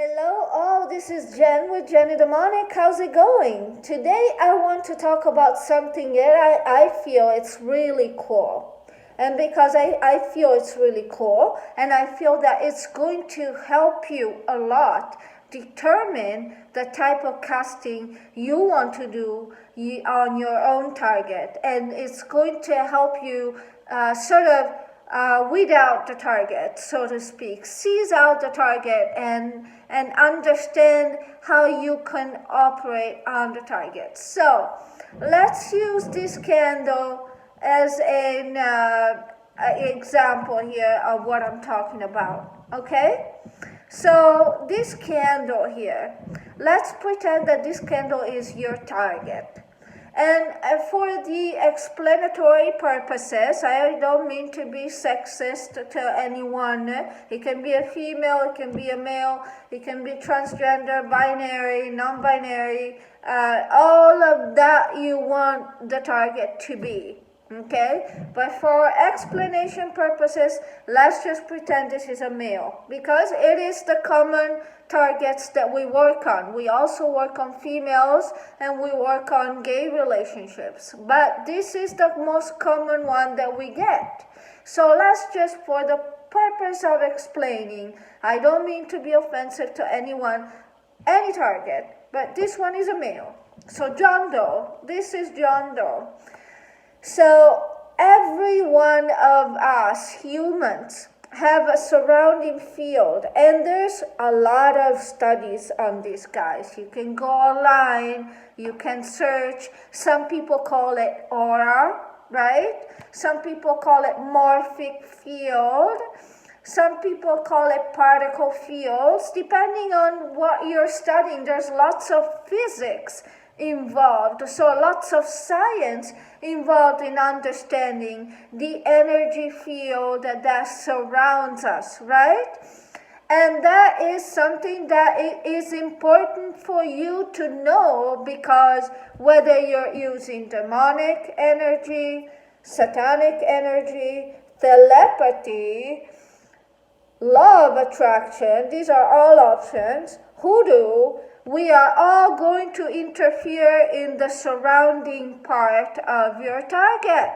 Hello all, this is Jen with Jenny Demonic. How's it going? Today I want to talk about something that I feel it's really cool. And because I feel it's really cool, and I feel that it's going to help you a lot determine the type of casting you want to do on your own target. And it's going to help you weed out the target, so to speak, seize out the target and understand how you can operate on the target. So let's use this candle as an example here of what I'm talking about, okay? So this candle here, let's pretend that this candle is your target. And for the explanatory purposes, I don't mean to be sexist to anyone. It can be a female, it can be a male, it can be transgender, binary, non-binary, all of that you want the target to be. Okay, but for explanation purposes, let's just pretend this is a male because it is the common targets that we work on. We also work on females and we work on gay relationships, but this is the most common one that we get. So let's just, for the purpose of explaining, I don't mean to be offensive to anyone, any target, but this one is a male. So John Doe, this is John Doe. So every one of us humans have a surrounding field, and there's a lot of studies on these guys. You can go online, you can search. Some people call it aura, right? Some people call it morphic field. Some people call it particle fields. Depending on what you're studying, there's lots of physics involved, so lots of science involved in understanding the energy field that surrounds us, right? And that is something that it is important for you to know, because whether you're using demonic energy, satanic energy, telepathy, law of attraction, these are all options, hoodoo, we are all going to interfere in the surrounding part of your target.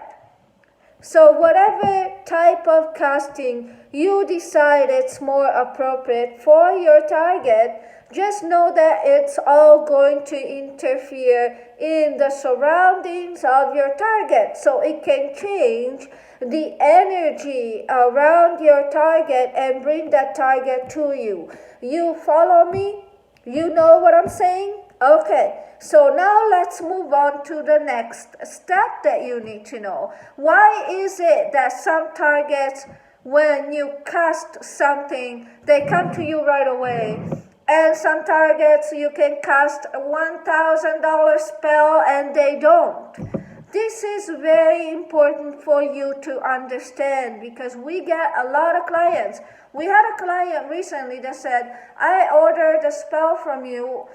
So whatever type of casting you decide it's more appropriate for your target, just know that it's all going to interfere in the surroundings of your target. So it can change the energy around your target and bring that target to you. You follow me? You know what I'm saying? Okay, so now let's move on to the next step that you need to know. Why is it that some targets, when you cast something, they come to you right away? And some targets you can cast a $1,000 spell and they don't. This is very important for you to understand, because we get a lot of clients. We had a client recently that said, I ordered a spell from you,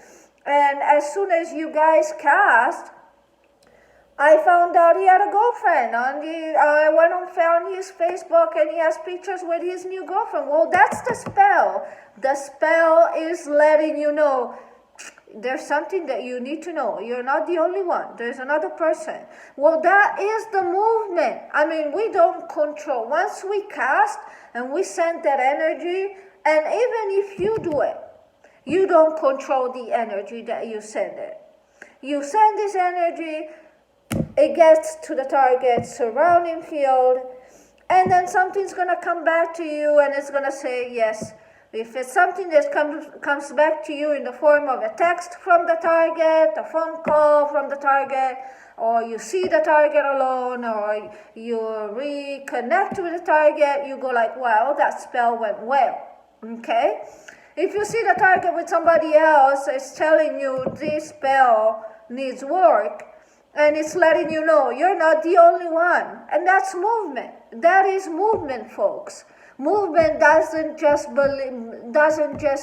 and as soon as you guys cast, I found out he had a girlfriend. I went and found his Facebook, and he has pictures with his new girlfriend. Well, that's the spell. The spell is letting you know there's something that you need to know. You're not the only one. There's another person. Well, that is the movement. I mean, we don't control. Once we cast and we send that energy, and even if you do it, you don't control the energy that you send it. You send this energy, it gets to the target surrounding field, and then something's going to come back to you and it's going to say yes. If it's something that comes back to you in the form of a text from the target, a phone call from the target, or you see the target alone, or you reconnect with the target, you go like, well, that spell went well, okay? If you see the target with somebody else, it's telling you this spell needs work, and it's letting you know you're not the only one. And that's movement. That is movement, folks. Movement doesn't just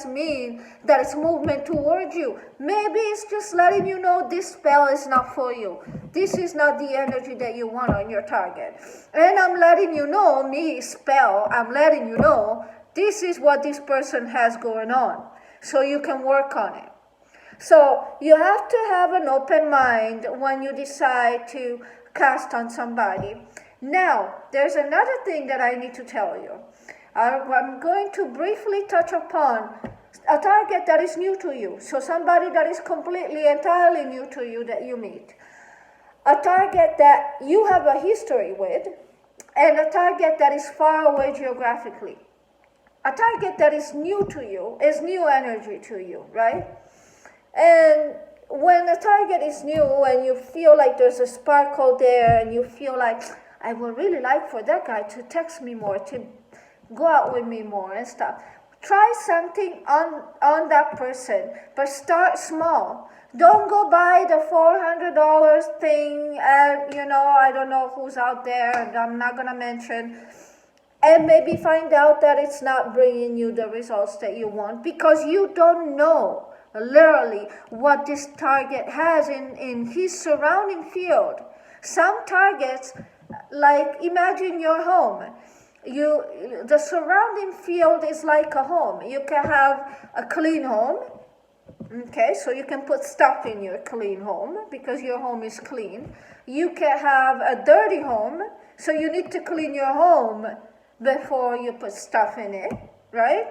mean that it's movement towards you. Maybe it's just letting you know this spell is not for you. This is not the energy that you want on your target. And I'm letting you know, I'm letting you know this is what this person has going on. so you can work on it. So you have to have an open mind when you decide to cast on somebody. Now, there's another thing that I need to tell you. I'm going to briefly touch upon a target that is new to you. So somebody that is completely, entirely new to you that you meet. A target that you have a history with, and a target that is far away geographically. A target that is new to you is new energy to you, right? And when a target is new and you feel like there's a sparkle there and you feel like, I would really like for that guy to text me more, to go out with me more and stuff. Try something on that person, but start small. Don't go buy the $400 thing and, I don't know who's out there and I'm not going to mention. And maybe find out that it's not bringing you the results that you want because you don't know literally what this target has in his surrounding field. Some targets, like imagine your home. The surrounding field is like a home. You can have a clean home. Okay, so you can put stuff in your clean home because your home is clean. You can have a dirty home, so you need to clean your home before you put stuff in it, right?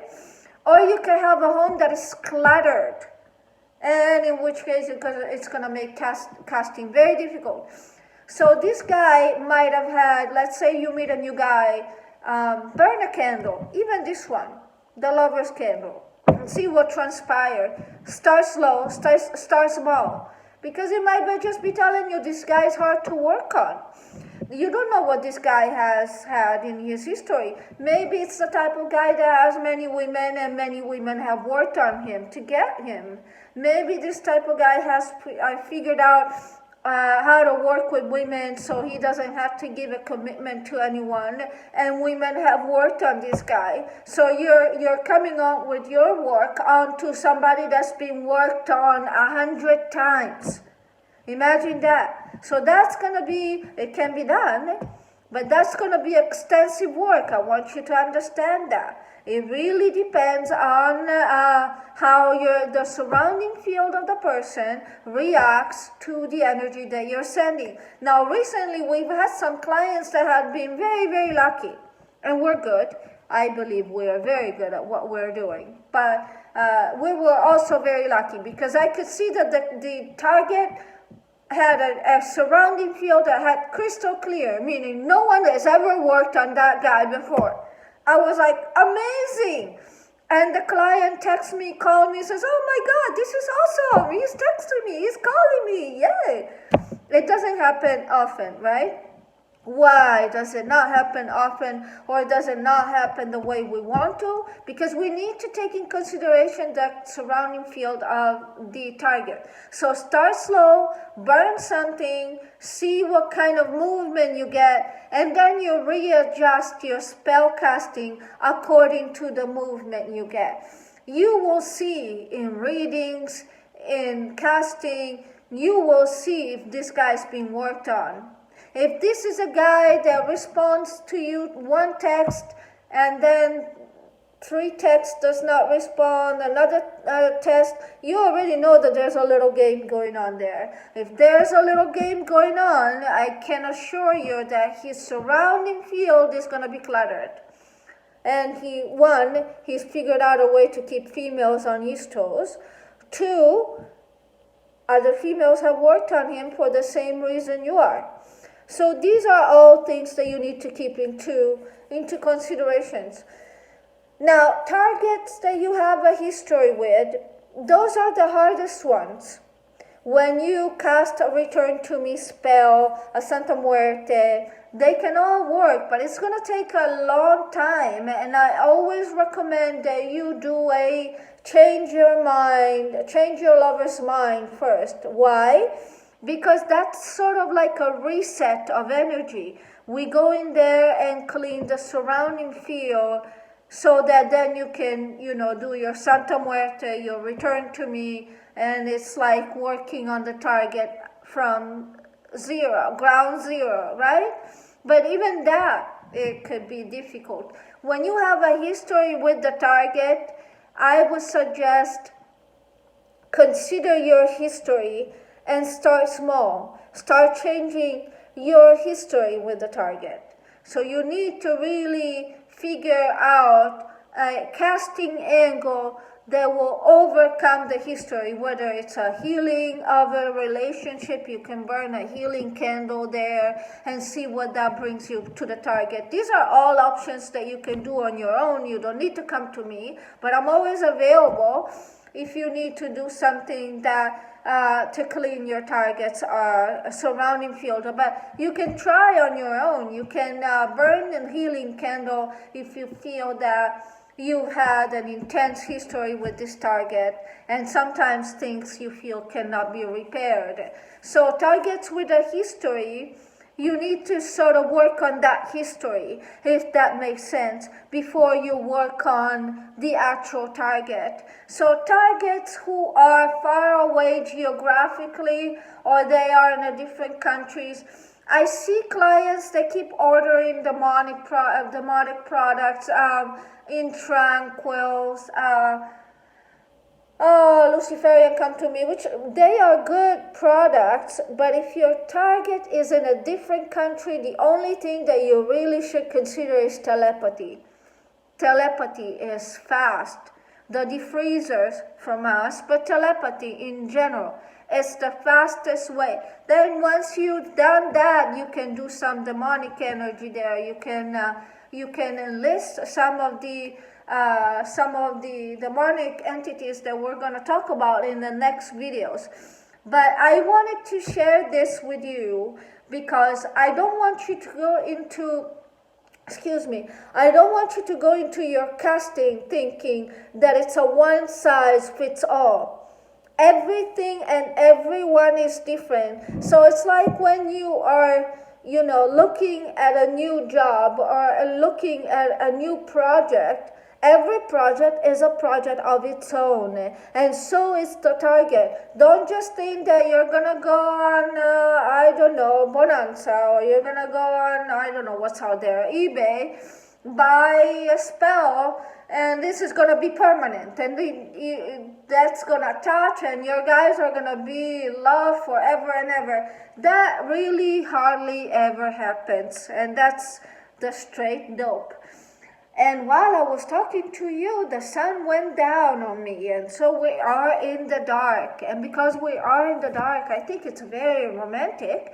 Or you can have a home that is cluttered, and in which case it's going to make casting very difficult. So this guy might have had, let's say you meet a new guy, burn a candle, even this one, the lover's candle, and see what transpires. Start slow, start small, because it might just be telling you this guy is hard to work on. You don't know what this guy has had in his history. Maybe it's the type of guy that has many women and many women have worked on him to get him. Maybe this type of guy has figured out how to work with women so he doesn't have to give a commitment to anyone, and women have worked on this guy. So you're coming on with your work onto somebody that's been worked on 100 times. Imagine that. So that's going to be, it can be done, but that's going to be extensive work. I want you to understand that. It really depends on how the surrounding field of the person reacts to the energy that you're sending. Now, recently, we've had some clients that have been very, very lucky, and we're good. I believe we are very good at what we're doing. But we were also very lucky because I could see that the target had a surrounding field that had crystal clear, meaning no one has ever worked on that guy before. I was like, amazing. And the client texts me, calls me, says, oh my God, this is awesome. He's texting me, he's calling me, yay. It doesn't happen often, right? Why does it not happen often, or does it not happen the way we want to? Because we need to take in consideration the surrounding field of the target. So start slow, burn something, see what kind of movement you get, and then you readjust your spell casting according to the movement you get. You will see in readings, in casting, you will see if this guy's been worked on. If this is a guy that responds to you one text and then 3 texts does not respond, another text, you already know that there's a little game going on there. If there's a little game going on, I can assure you that his surrounding field is going to be cluttered. And he's figured out a way to keep females on his toes. 2, other females have worked on him for the same reason you are. So these are all things that you need to keep into considerations. Now, targets that you have a history with, those are the hardest ones. When you cast a return to me spell, a Santa Muerte, they can all work, but it's going to take a long time. And I always recommend that you do a change your lover's mind first. Why? Because that's sort of like a reset of energy. We go in there and clean the surrounding field so that then you can, do your Santa Muerte, your return to me, and it's like working on the target from ground zero, right? But even that, it could be difficult. When you have a history with the target, I would suggest consider your history and start small. Start changing your history with the target. So you need to really figure out a casting angle that will overcome the history, whether it's a healing of a relationship. You can burn a healing candle there and see what that brings you to the target. These are all options that you can do on your own. You don't need to come to me, but I'm always available if you need to do something that to clean your target's surrounding field. But you can try on your own. You can burn a healing candle if you feel that you've had an intense history with this target, and sometimes things you feel cannot be repaired. So targets with a history, you need to sort of work on that history, if that makes sense, before you work on the actual target. So targets who are far away geographically, or they are in different countries, I see clients that keep ordering demonic products in tranquils, Luciferian come to me, which they are good products, but if your target is in a different country, the only thing that you really should consider is telepathy. Telepathy is fast. The defreezers from us, but telepathy in general is the fastest way. Then once you've done that, you can do some demonic energy there. You can enlist some of the demonic entities that we're going to talk about in the next videos. But I wanted to share this with you because I don't want you to go into I don't want you to go into your casting thinking that it's a one-size-fits-all. Everything and everyone is different. So it's like when you are, looking at a new job or looking at a new project. Every project is a project of its own, and so is the target. Don't just think that you're gonna go on, Bonanza, or you're gonna go on, what's out there, eBay, buy a spell, and this is gonna be permanent, and that's gonna attach, and your guys are gonna be loved forever and ever. That really hardly ever happens, and that's the straight dope. And while I was talking to you, the sun went down on me, and so we are in the dark. And because we are in the dark, I think it's very romantic,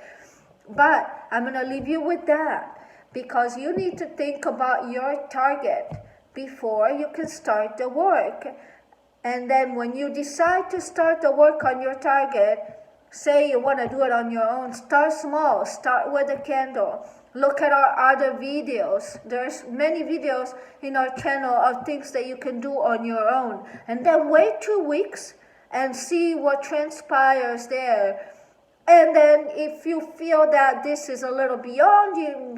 but I'm going to leave you with that, because you need to think about your target before you can start the work. And then when you decide to start the work on your target, say you want to do it on your own, start small, start with a candle. Look at our other videos. There's many videos in our channel of things that you can do on your own. And then wait 2 weeks and see what transpires there. And then if you feel that this is a little beyond you,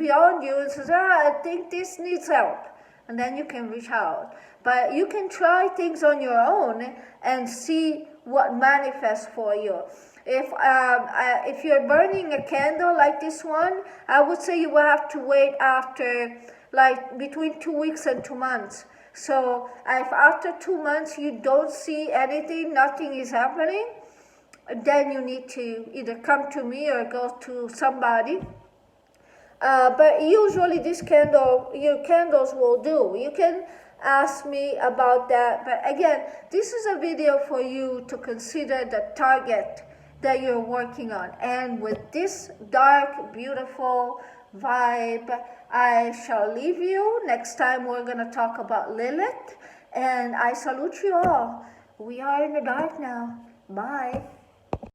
and says, I think this needs help. And then you can reach out. But you can try things on your own and see what manifests for you. If you're burning a candle like this one, I would say you will have to wait after between 2 weeks and 2 months. So if after 2 months you don't see anything, nothing is happening, then you need to either come to me or go to somebody. But usually your candles will do. You can ask me about that. But again, this is a video for you to consider the target that you're working on. And with this dark, beautiful vibe, I shall leave you. Next time we're going to talk about Lilith. And I salute you all. We are in the dark now. Bye.